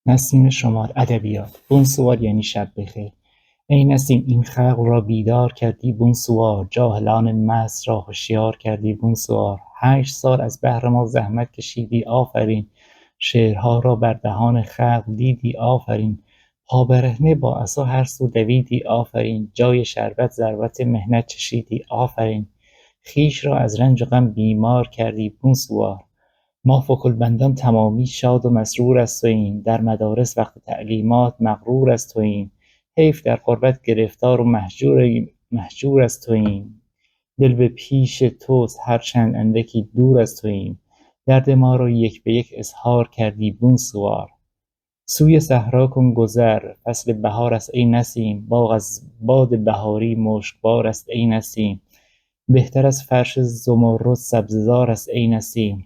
نسیم شمال ادبیات. بونسوار یعنی شب بخیر. ای نسیم این خلق را بیدار کردی بونسوار، جاهلان مست را هوشیار کردی بونسوار. 8 سال از بهر ما زحمت کشیدی آفرین، شعرها را بر دهان خلق دیدی آفرین. پا برهنه با عصا هر سو دویدی آفرین، جای شربت ضربت محنت چشیدی آفرین. خویش را از رنج و غم بیمار کردی بونسوار. ما فکلبندان تمامی شاد و مسرور از توییم، در مدارس وقت تعلیمات مغرور از توییم. حیف در غربت گرفتار و مهجور از توییم، دل به پیش توست هرچند اندکی دور از توییم. درد ما را یک به یک اظهار کردی بونسوار. سوی صحرا کن گذر، فصل بهار است ای نسیم، باغ از باد بهاری مشکبار است ای نسیم. بهتر از فرش زمرد سبززار است ای نسیم،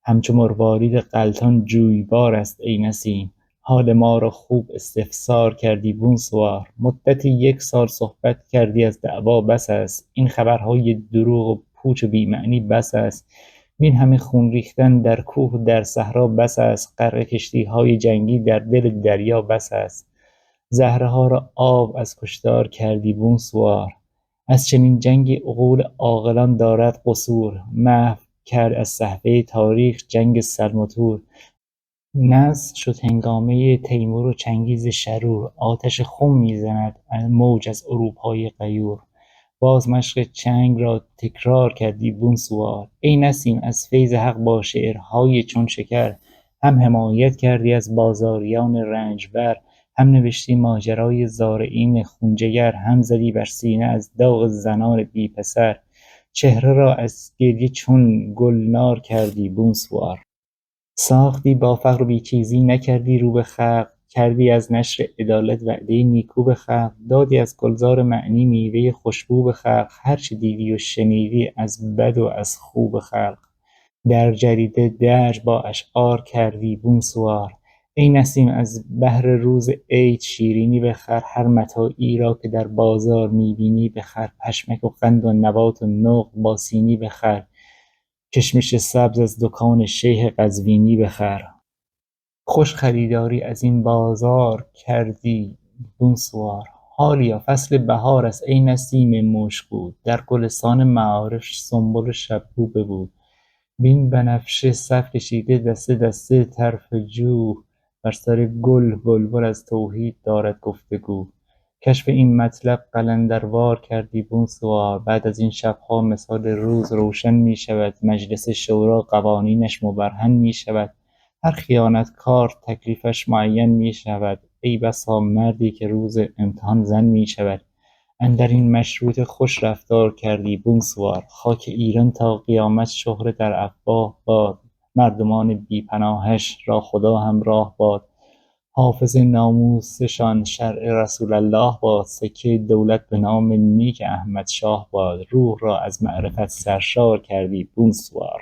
همچو مروارید غلتان جویبار است ای نسیم. حال ما را خوب استفسار کردی بونسوار، مدت 1 سال صحبت کردی از دعوا بس است، این خبرهای دروغ و پوچ و بی معنی بس است. وین همه خون ریختن در کوه و در صحرا بس است، غرق کشتیهای جنگی در دل دریا بس است. زهره ها را آب از کشتار کردی بونسوار، از چنین جنگی عقول عاقلان دارد قصور. محو کرد از صحفه تاریخ جنگ سلم و تور، نصر شد هنگامه تیمور و چنگیز شرور. آتش خم میزند موج از اروپای غیور، باز مشق چنگ را تکرار کردی بونسوار. ای نسیم از فیض حق با شعرهای چون شکر، هم حمایت کردی از بازاریان رنجبر، هم نوشتی ماجرای زارعین خونجگر، هم زدی بر سینه از داغ زنان بی پسر. چهره را از گریه چون گلنار کردی بونسوار. ساختی با فقر و بیچیزی نکردی رو به خلق، کردی از نشر عدالت وعده نیکو به خلق. دادی از گلزار معنی میوه خوشبو به خلق، هرچه دیدی و شنیدی از بد و از خوب خلق. در جریده درج با اشعار کردی بونسوار. ای نسیم از بهر روز عید شیرینی بخر، هر متاعی را که در بازار میبینی بخر. پشمک و قند و نبات و نقل با سینی بخر، کشمش سبز از دکان شیخ قزوینی بخر. خوش خریداری از این بازار کردی بونسوار. حالیا فصل بهار است ای نسیم مشکبو، در گلستان معارف سنبل شبگو ببو. وین بنفشه صف کشیده دسته دسته طرف جو، بر سر گل بلبل از توحید دارد گفتگو. کشف این مطلب قلندروار کردی بونسوار، بعد از این شبها مثال روز روشن می شود، مجلس شورا قوانینش مبرهن می شود. هر خیانتکار تکلیفش معین می شود، ای بسا مردی که روز امتحان زن می شود. اندرین مشروطه خوش رفتار کردی بونسوار، خاک ایران تا قیامت شهره در افواه باد، مردمان بی پناهش را خدا همراه باد. حافظ ناموسشان شرع رسول الله باد، سکه دولت به نام نیک احمدشاه باد. روح را از معرفت سرشار کردی بونسوار.